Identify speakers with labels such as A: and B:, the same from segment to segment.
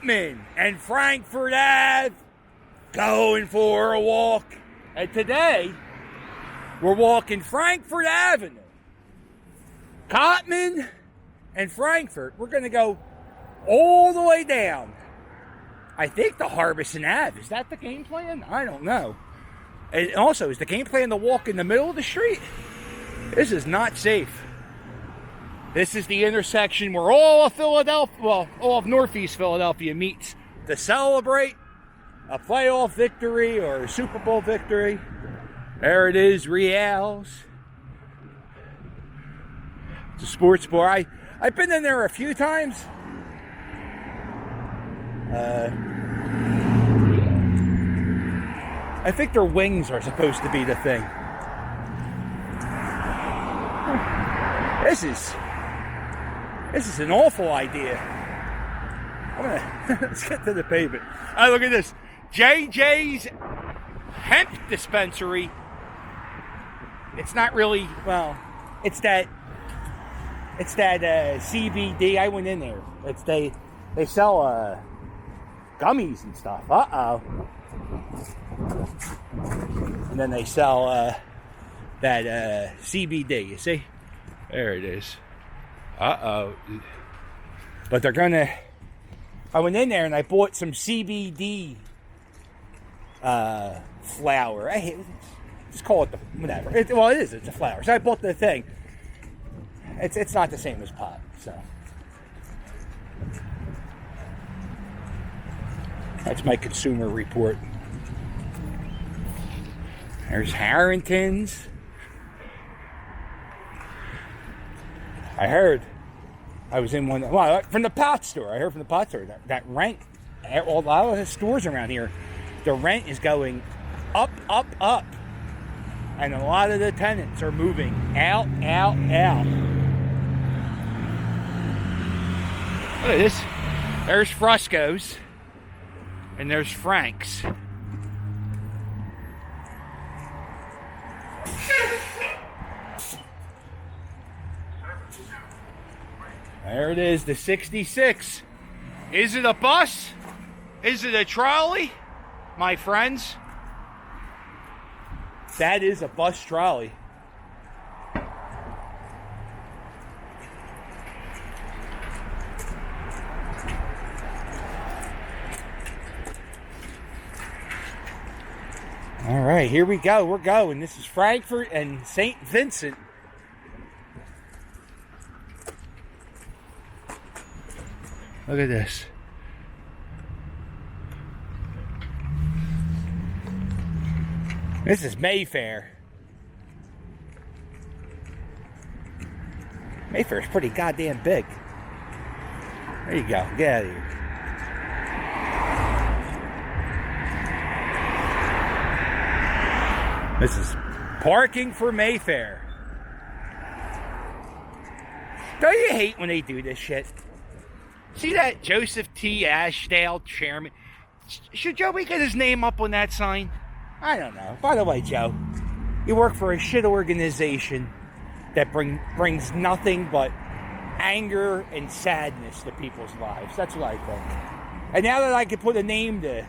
A: Cotman and Frankford Ave, going for a walk. And today, we're walking Frankford Avenue. Cotman and Frankford. We're going to go all the way down. I think the Harbison Ave. Is that the game plan? I don't know. And also, is the game plan to walk in the middle of the street? This is not safe. This is the intersection where all of Philadelphia, well, all of Northeast Philadelphia meets to celebrate a playoff victory or a Super Bowl victory. There it is, Reals. It's a sports bar. I've been in there a few times. I think their wings are supposed to be the thing. This is an awful idea. Let's get to the pavement. Look at this. JJ's hemp dispensary. It's not really, well, it's that CBD. I went in there. They sell gummies and stuff. And then they sell that CBD. You see? There it is. But they're gonna. I went in there and I bought some CBD flour. Just call it whatever. It is. It's a flour. So I bought the thing. It's not the same as pot. So that's my consumer report. There's Harrington's. I was in one, well, from the pot store. I heard from the pot store that rent, a lot of the stores around here, the rent is going up. And a lot of the tenants are moving out. Look at this. There's Frusco's. And there's Frank's. There it is, the 66. Is it a bus? Is it a trolley? My friends, that is a bus trolley. All right, here we go. We're going. This is Frankfurt and St. Vincent. Look at this. This is Mayfair. Mayfair's pretty goddamn big. There you go. Get out of here. This is parking for Mayfair. Don't you hate when they do this shit? See that Joseph T. Ashdale, chairman? Should Joey get his name up on that sign? I don't know. By the way, Joe, you work for a shit organization that brings nothing but anger and sadness to people's lives. That's what I think. And now that I can put a name to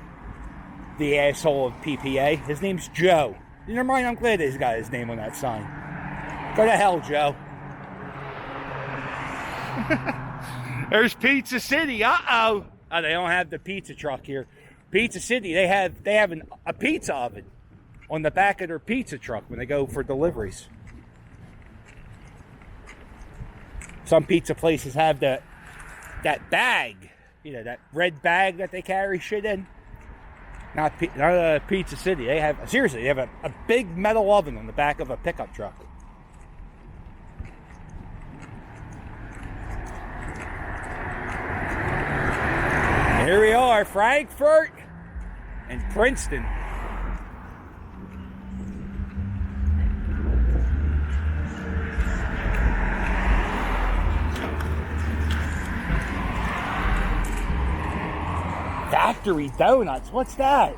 A: the asshole of PPA, his name's Joe. Never mind, I'm glad he's got his name on that sign. Go to hell, Joe. There's Pizza City. Oh, they don't have the pizza truck here. Pizza City, they have a pizza oven on the back of their pizza truck when they go for deliveries. Some pizza places have that bag, that red bag that they carry shit in. Not Pizza City. They have a big metal oven on the back of a pickup truck. Here we are, Frankfurt and Princeton. Factory Donuts, what's that?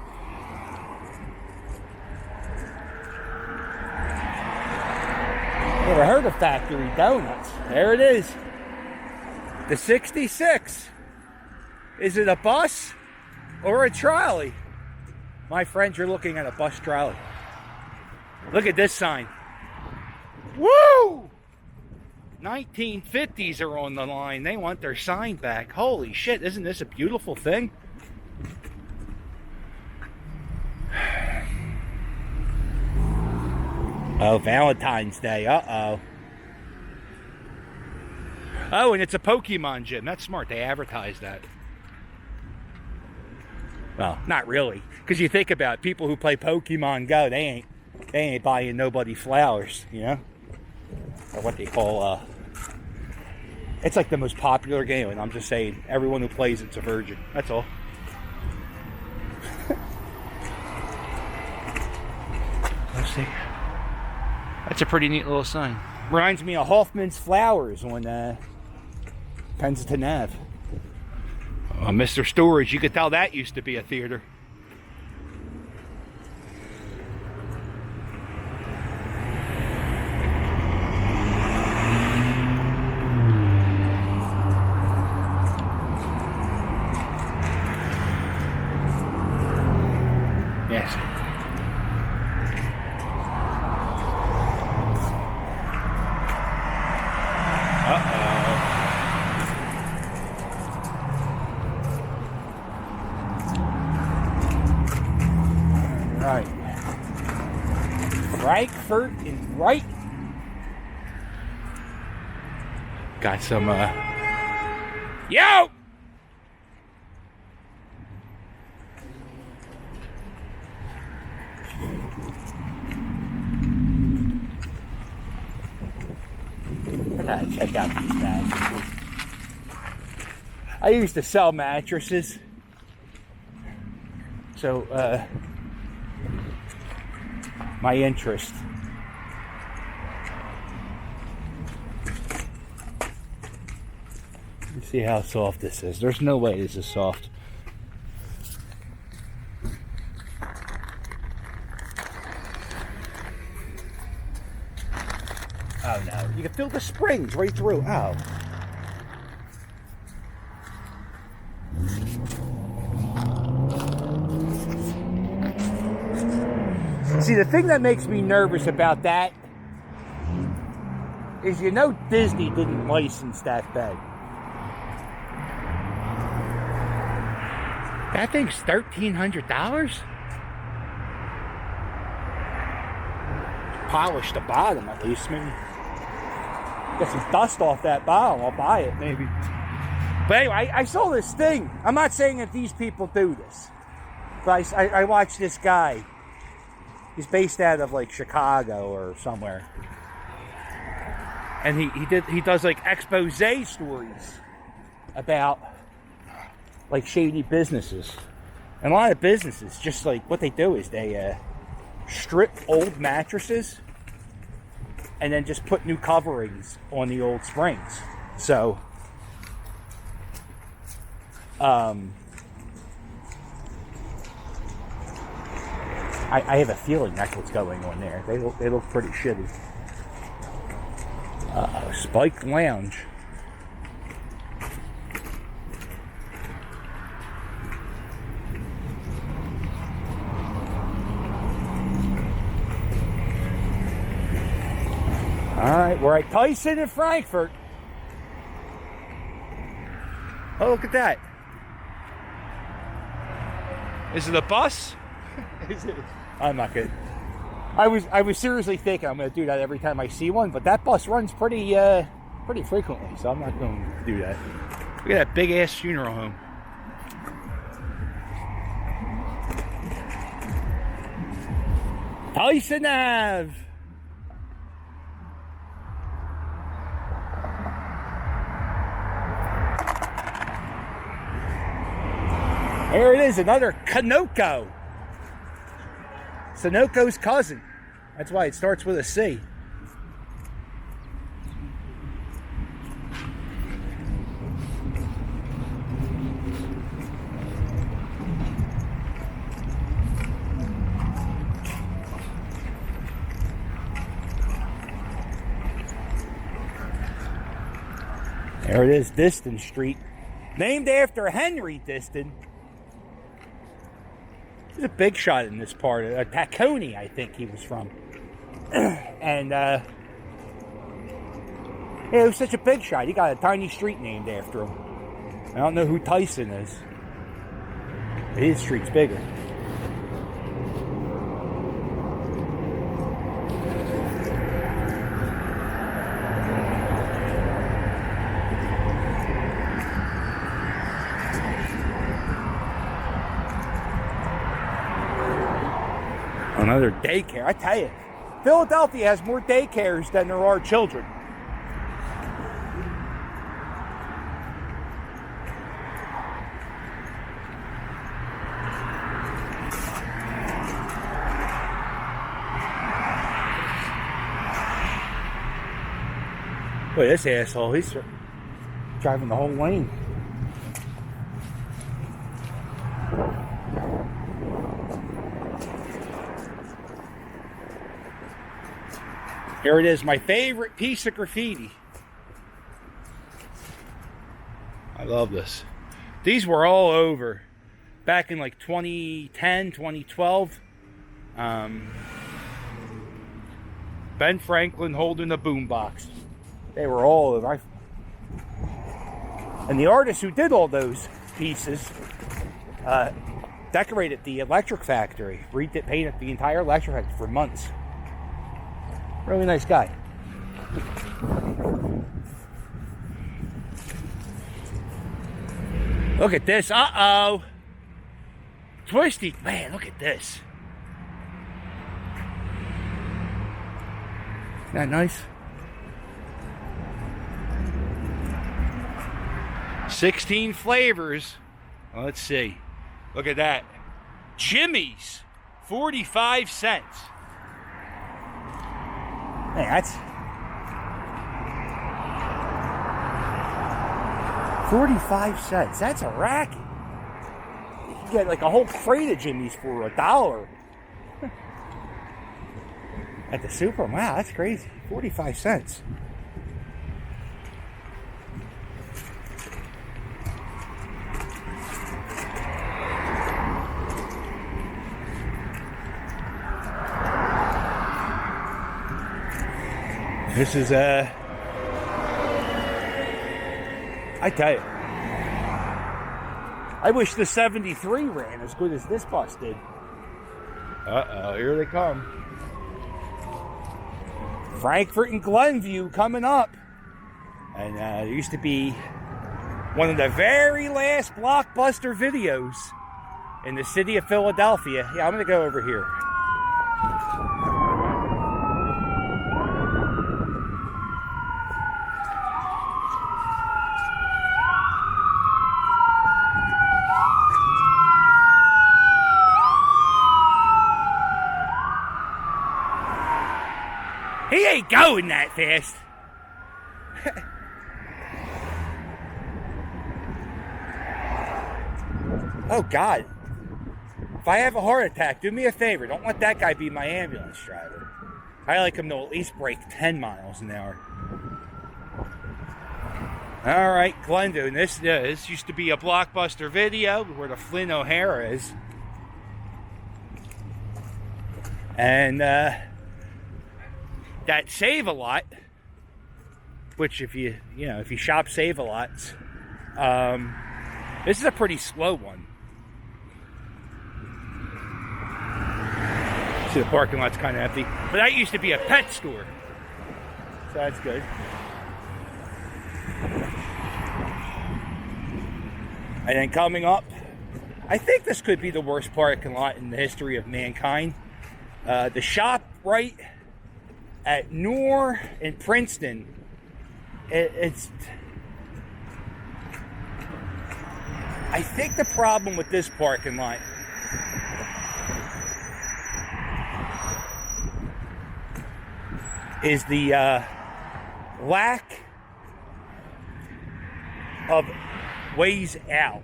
A: Never heard of Factory Donuts. There it is. The 66. Is it a bus or a trolley? My friends are looking at a bus trolley. Look at this sign. Woo! 1950s are on the line. They want their sign back. Holy shit, isn't this a beautiful thing? Oh, Valentine's Day. Uh-oh. Oh, and it's a Pokemon gym. That's smart. They advertise that. Well, not really. Because you think about it, people who play Pokemon Go, they ain't buying nobody flowers, you know? Or what they call, it's like the most popular game, and I'm just saying, everyone who plays it's a virgin. That's all. Let's see. That's a pretty neat little sign. Reminds me of Hoffman's Flowers on Kensington Ave. Mr. Storage, you could tell that used to be a theater. Yes. Right. Frankford and right. Got some, yo! I gotta check out these mattresses. I used to sell mattresses. So, my interest. Let's see how soft this is. There's no way this is soft. Oh no, you can feel the springs right through. Oh. See, the thing that makes me nervous about that is, you know, Disney didn't license that bed. That thing's $1,300? Polish the bottom at least, maybe. Get some dust off that bottom, I'll buy it, maybe. But anyway, I saw this thing. I'm not saying that these people do this, but I watched this guy. He's based out of like Chicago or somewhere, and he does like expose stories about like shady businesses, and a lot of businesses just like what they do is they strip old mattresses and then just put new coverings on the old springs. So I have a feeling that's what's going on there. They look pretty shitty. Spike Lounge. Alright, we're at Tyson in Frankfurt. Oh, look at that. Is it a bus? Is it? I'm not good. I was seriously thinking I'm going to do that every time I see one, but that bus runs pretty frequently, so I'm not going to do that. Look at that big ass funeral home. Tyson Ave. There it is, another Sunoco. Sunoco's cousin. That's why it starts with a C. There it is, Diston Street. Named after Henry Diston. He's a big shot in this part. Tacony, I think he was from. And, yeah, he was such a big shot. He got a tiny street named after him. I don't know who Tyson is. His street's bigger. Another daycare. I tell you, Philadelphia has more daycares than there are children. Look at this asshole. He's driving the whole lane. Here it is, my favorite piece of graffiti. I love this. These were all over back in like 2010, 2012. Ben Franklin holding a boombox. They were all over. And the artist who did all those pieces decorated the electric factory. Painted the entire electric factory for months. Really nice guy. Look at this. Uh-oh. Twisty. Man, look at this. Isn't that nice? 16 flavors. Well, let's see. Look at that. Jimmy's. 45 cents. Man, that's 45 cents. That's a racket. You can get like a whole crate of Jimmy's for $1 at the super. Wow, that's crazy. 45 cents. This is, I tell you, I wish the 73 ran as good as this bus did. Uh-oh, here they come. Frankford and Glenview coming up. And there used to be one of the very last blockbuster videos in the city of Philadelphia. Yeah, I'm going to go over here. He ain't going that fast. Oh, God. If I have a heart attack, do me a favor. Don't let that guy be my ambulance driver. I like him to at least break 10 miles an hour. All right, Glendale. This used to be a blockbuster video where the Flynn O'Hara is. And, that Save-A-Lot, which if you shop Save-A-Lots, this is a pretty slow one. See, the parking lot's kind of empty. But that used to be a pet store. So that's good. And then coming up, I think this could be the worst parking lot in the history of mankind. The shop right at Noor in Princeton, it's... I think the problem with this parking lot is the lack of ways out.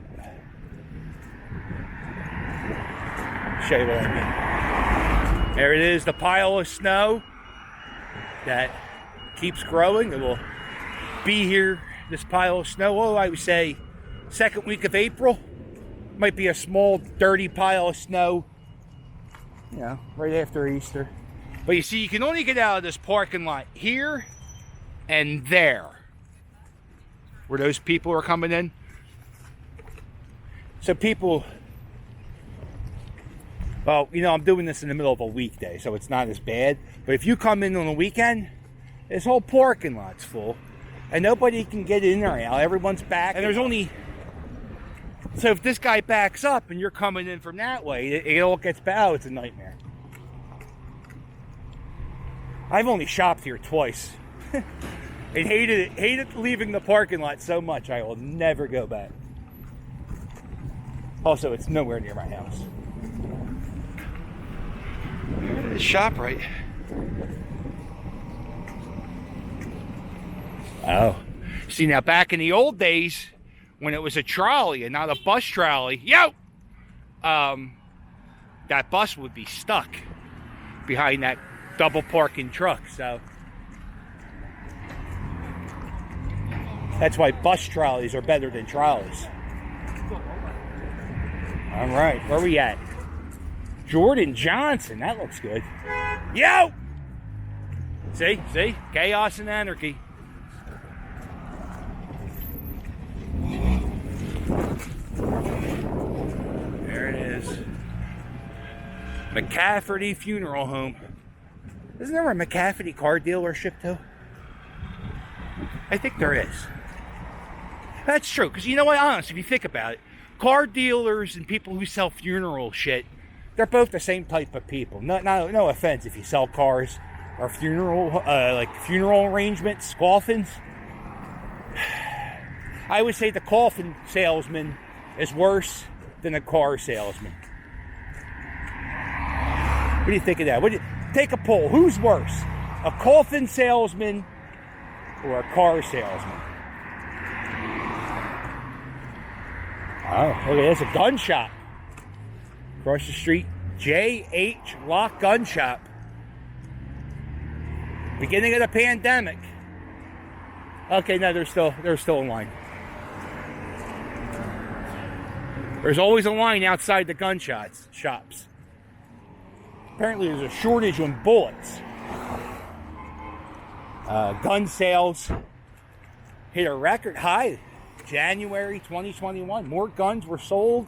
A: Show you what I mean. There it is, the pile of snow that keeps growing. It will be here, this pile of snow, I would say second week of April. Might be a small, dirty pile of snow, you know, right after Easter. But you see, you can only get out of this parking lot here and there, where those people are coming in. So people, well, you know, I'm doing this in the middle of a weekday, so it's not as bad. But if you come in on a weekend, this whole parking lot's full, and nobody can get in or out. Everyone's back, and there's only... So if this guy backs up and you're coming in from that way, it all gets bad. Oh, it's a nightmare. I've only shopped here twice. And hated it. Hated leaving the parking lot so much. I will never go back. Also, it's nowhere near my house. It's ShopRite. Oh. See, now back in the old days, when it was a trolley and not a bus trolley, that bus would be stuck behind that double parking truck. So that's why bus trolleys are better than trolleys. All right, where are we at? Jordan Johnson, that looks good. Yo! See? Chaos and anarchy. There it is. McCafferty Funeral Home. Isn't there a McCafferty car dealership too? I think there is. That's true, because you know what, honestly, if you think about it, car dealers and people who sell funeral shit, they're both the same type of people. No offense if you sell cars or funeral, like funeral arrangements, coffins. I would say the coffin salesman is worse than a car salesman. What do you think of that? Take a poll. Who's worse? A coffin salesman or a car salesman? Oh, look at this, a gun shop. Across the street, J.H. Lock Gun Shop. Beginning of the pandemic. Okay, no, they're still in line. There's always a line outside the gun shops. Apparently there's a shortage on bullets. Gun sales hit a record high January 2021. More guns were sold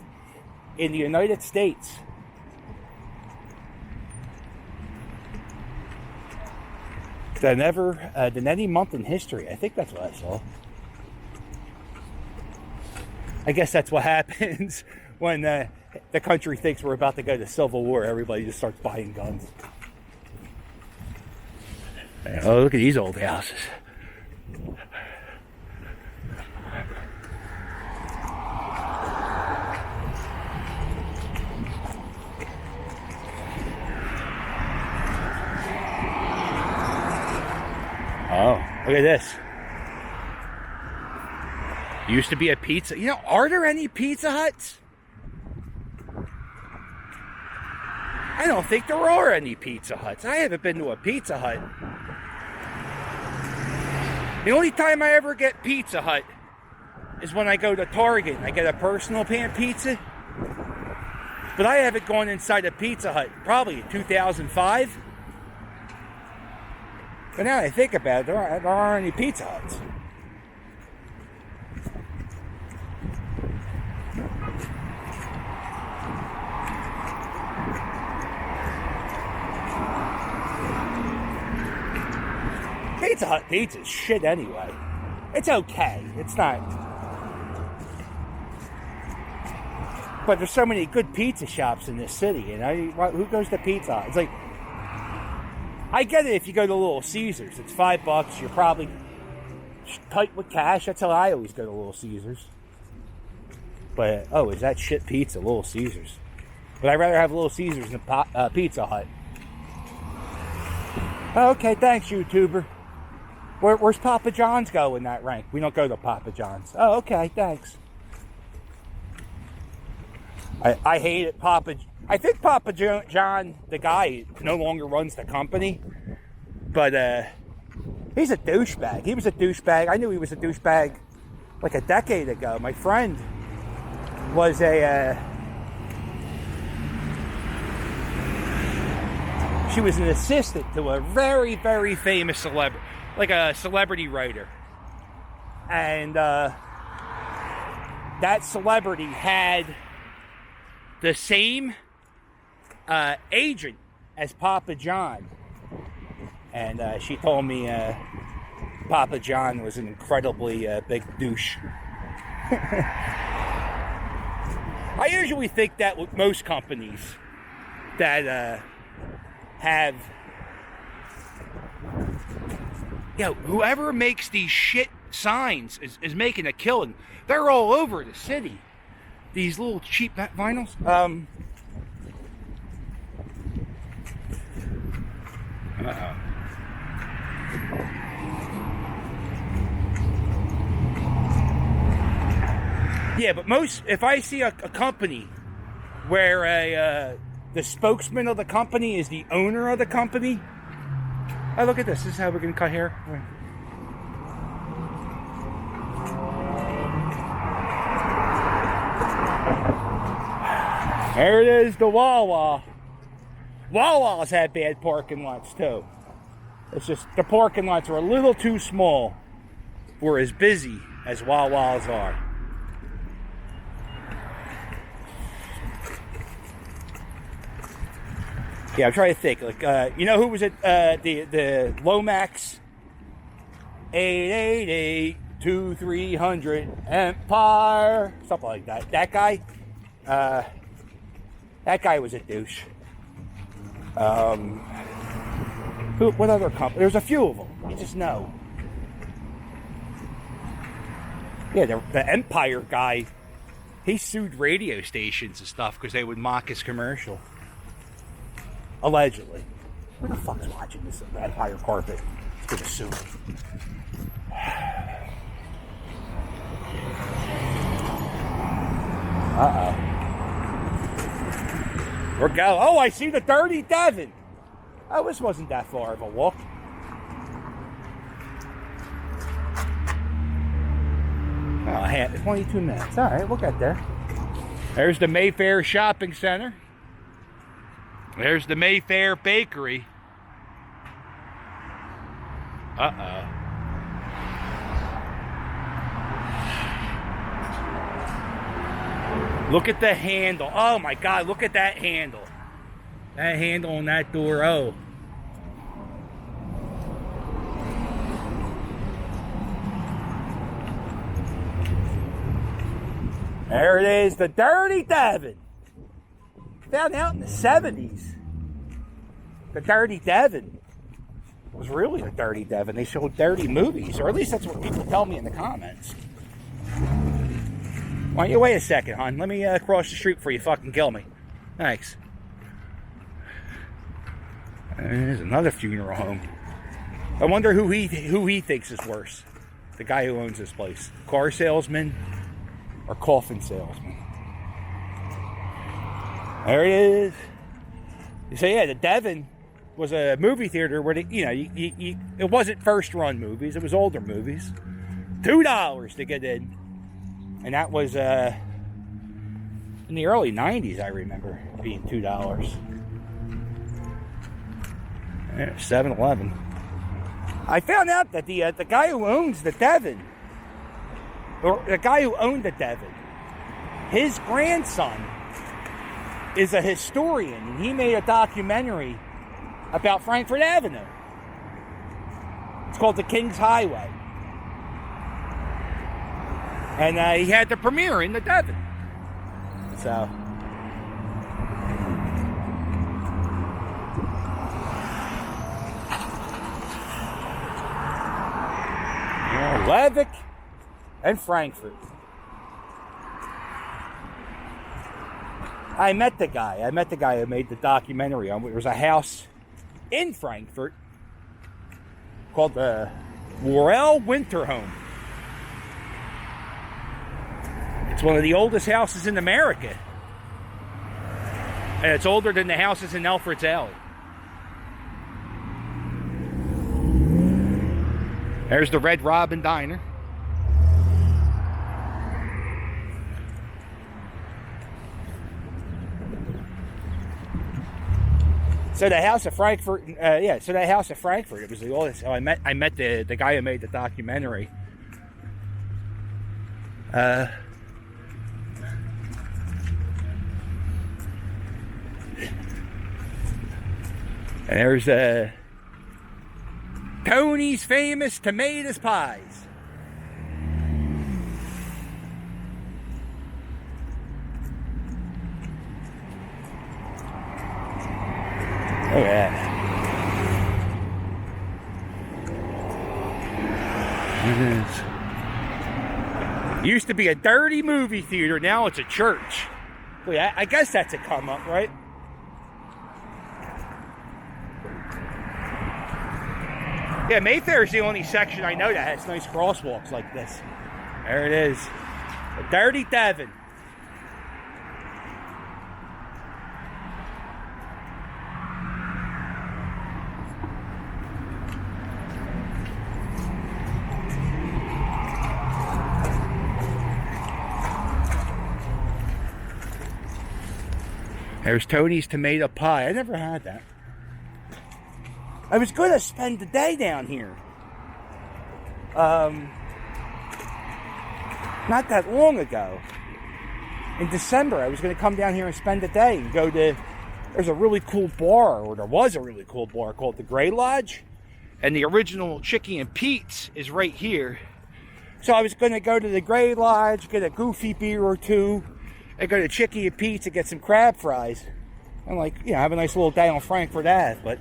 A: in the United States than any month in history. I think that's what I saw. I guess that's what happens when the country thinks we're about to go to civil war. Everybody just starts buying guns. Oh, look at these old houses. Oh, look at this. Used to be a pizza. You know, are there any Pizza Huts? I don't think there are any Pizza Huts. I haven't been to a Pizza Hut. The only time I ever get Pizza Hut is when I go to Target and I get a personal pan pizza. But I haven't gone inside a Pizza Hut probably in 2005. But now that I think about it, there aren't any Pizza Huts. Pizza Hut pizza's shit anyway. It's okay. It's not. But there's so many good pizza shops in this city, you know? Who goes to Pizza Hut? It's like, I get it if you go to Little Caesars. It's $5. You're probably tight with cash. That's how I always go to Little Caesars. But, is that shit pizza, Little Caesars? But I'd rather have Little Caesars than Pizza Hut. Okay, thanks, YouTuber. Where's Papa John's go in that rank? We don't go to Papa John's. Oh, okay, thanks. I hate it, I think Papa John, the guy, no longer runs the company. But he's a douchebag. He was a douchebag. I knew he was a douchebag like a decade ago. My friend was she was an assistant to a very, very famous celebrity, like a celebrity writer. And that celebrity had the same agent as Papa John. And she told me Papa John was an incredibly big douche. I usually think that with most companies that have, whoever makes these shit signs is making a killing. They're all over the city. These little cheap vinyls. Yeah, but if I see a company where the spokesman of the company is the owner of the company. Oh, look at this. This is how we're going to cut hair. There it is, the Wawa. Wawa's had bad parking lots too. It's just the parking lots are a little too small for as busy as Wawa's are. Yeah, I'm trying to think. Like, you know who was at the Lomax 888-2300 Empire, something like that. That guy. That guy was a douche. What other company? There's a few of them. You just know. Yeah, the Empire guy. He sued radio stations and stuff because they would mock his commercial. Allegedly. Who the fuck's watching this Empire carpet? It's gonna sue me. Uh-oh. We're going. Oh, I see the Dirty Devon. Oh, this wasn't that far of a walk. Oh, 22 minutes. All right, we'll get there. There's the Mayfair Shopping Center. There's the Mayfair Bakery. Uh-oh. Look at the handle. Oh my God, look at that handle. That handle on that door, oh. There it is, the Dirty Devon. Found out in the 70s. The Dirty Devon was really the Dirty Devon. They showed dirty movies, or at least that's what people tell me in the comments. Why don't you wait a second, hon? Let me cross the street before you fucking kill me. Thanks. There's another funeral home. I wonder who he thinks is worse. The guy who owns this place. Car salesman or coffin salesman. There it is. So yeah, the Devon was a movie theater where it wasn't first run movies, it was older movies. $2 to get in. And that was in the early 90s, I remember being $2. 7-Eleven. I found out that the guy who owns the Devon, or the guy who owned the Devon, his grandson is a historian, and he made a documentary about Frankford Avenue. It's called The King's Highway. And he had the premiere in the Devon. So. Levick and Frankfurt. I met the guy who made the documentary on. There was a house in Frankfurt called the Worrell Winter Home. It's one of the oldest houses in America. And it's older than the houses in Alfred's Alley. There's the Red Robin Diner. So the house of Frankfurt, yeah. So that house of Frankfurt, it was the oldest. Oh, I met the guy who made the documentary. And there's Tony's famous tomatoes pies. Oh yeah. It is. Used to be a dirty movie theater, now it's a church. Wait, I guess that's a come up, right? Yeah, Mayfair is the only section I know that has nice crosswalks like this. There it is. A dirty Devon. There's Tony's tomato pie. I never had that. I was going to spend the day down here. Not that long ago. In December, I was going to come down here and spend the day and go to... There's a really cool bar, or there was a really cool bar called the Gray Lodge. And the original Chickie and Pete's is right here. So I was going to go to the Gray Lodge, get a goofy beer or two, and go to Chickie and Pete's and get some crab fries. And have a nice little day on Frankford Ave. But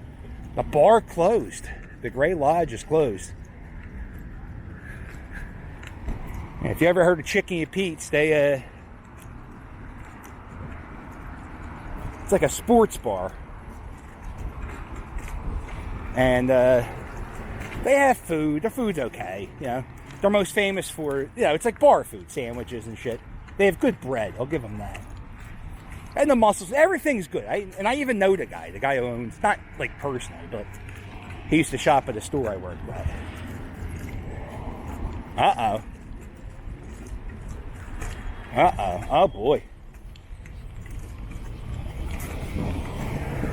A: the bar closed. The Gray Lodge is closed. And if you ever heard of Chickie and Pete's, it's like a sports bar. And they have food. Their food's okay, They're most famous for, it's like bar food, sandwiches and shit. They have good bread. I'll give them that. And the mussels. Everything's good. I even know the guy who owns, not like personally, but he used to shop at a store I worked at. Uh-oh. Uh-oh. Oh, boy.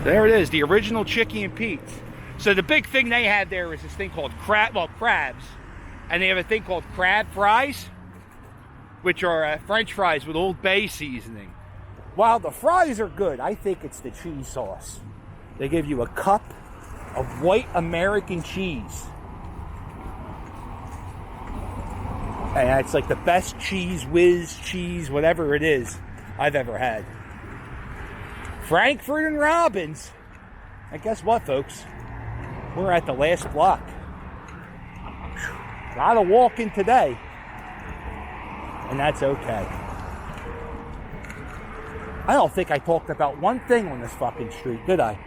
A: There it is. The original Chickie and Pete's. So the big thing they had there is this thing called crabs. And they have a thing called crab fries, which are French fries with Old Bay seasoning. While the fries are good, I think it's the cheese sauce. They give you a cup of white American cheese. And it's like the best cheese whiz cheese, whatever it is, I've ever had. Frankford and Robbins. And guess what, folks? We're at the last block. A lot of walking today. And that's okay. I don't think I talked about one thing on this fucking street, did I?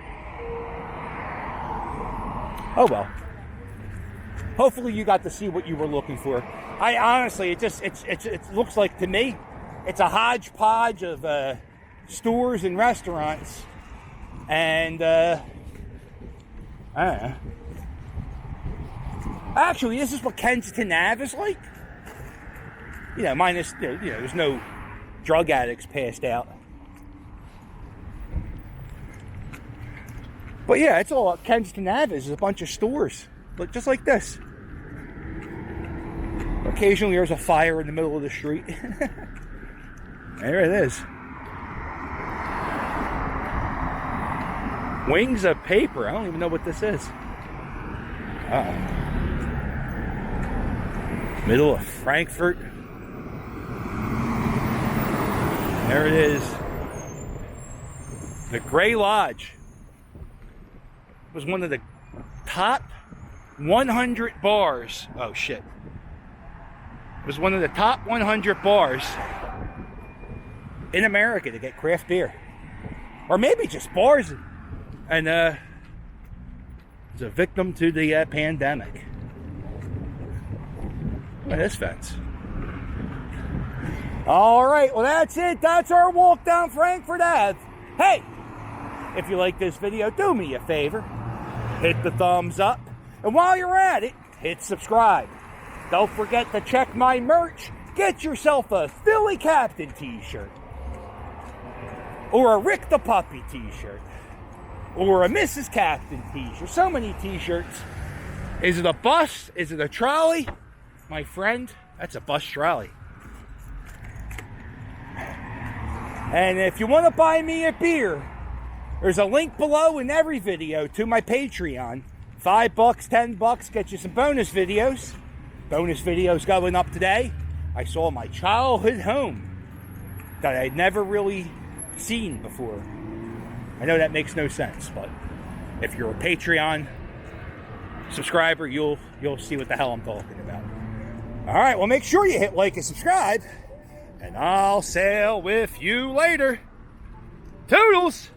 A: Oh well. Hopefully you got to see what you were looking for. I honestly, it looks like to me, it's a hodgepodge of stores and restaurants, and I don't know. Actually, this is what Kensington Ave is like. Minus there's no drug addicts passed out. But yeah, it's all Kensington Ave is a bunch of stores, just like this. Occasionally there's a fire in the middle of the street. There it is. Wings of paper. I don't even know what this is. Middle of Frankfurt. There it is. The Gray Lodge was one of the top 100 bars. Oh shit. It was one of the top 100 bars in America to get craft beer. Or maybe just bars. And it's a victim to the pandemic. Look at this fence. All right, well that's it. That's our walk down Frankford Ave. Hey, if you like this video, do me a favor. Hit the thumbs up. And while you're at it, hit subscribe. Don't forget to check my merch. Get yourself a Philly Captain t-shirt. Or a Rick the Puppy t-shirt. or a Mrs. Captain t-shirt. So many t-shirts. Is it a bus? Is it a trolley? My friend, that's a bus trolley. And if you want to buy me a beer, there's a link below in every video to my Patreon. $5, $10, get you some bonus videos. Bonus videos going up today. I saw my childhood home that I'd never really seen before. I know that makes no sense, but if you're a Patreon subscriber, you'll see what the hell I'm talking about. All right, well, make sure you hit like and subscribe, and I'll sail with you later. Toodles!